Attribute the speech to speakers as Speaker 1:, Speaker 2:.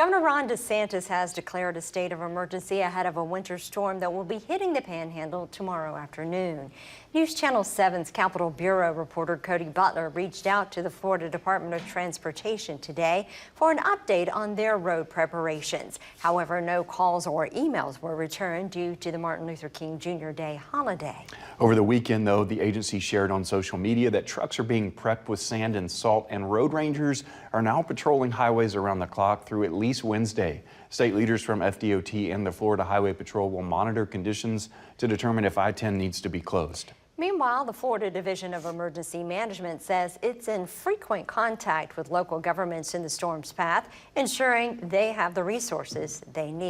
Speaker 1: Governor Ron DeSantis has declared a state of emergency ahead of a winter storm that will be hitting the Panhandle tomorrow afternoon. News Channel 7's Capitol Bureau reporter Cody Butler reached out to the Florida Department of Transportation today for an update on their road preparations. However, no calls or emails were returned due to the Martin Luther King Jr. Day holiday.
Speaker 2: Over the weekend, though, the agency shared on social media that trucks are being prepped with sand and salt, and road rangers are now patrolling highways around the clock through at least Wednesday. State leaders from FDOT and the Florida Highway Patrol will monitor conditions to determine if I-10 needs to be closed.
Speaker 1: Meanwhile, the Florida Division of Emergency Management says it's in frequent contact with local governments in the storm's path, ensuring they have the resources they need.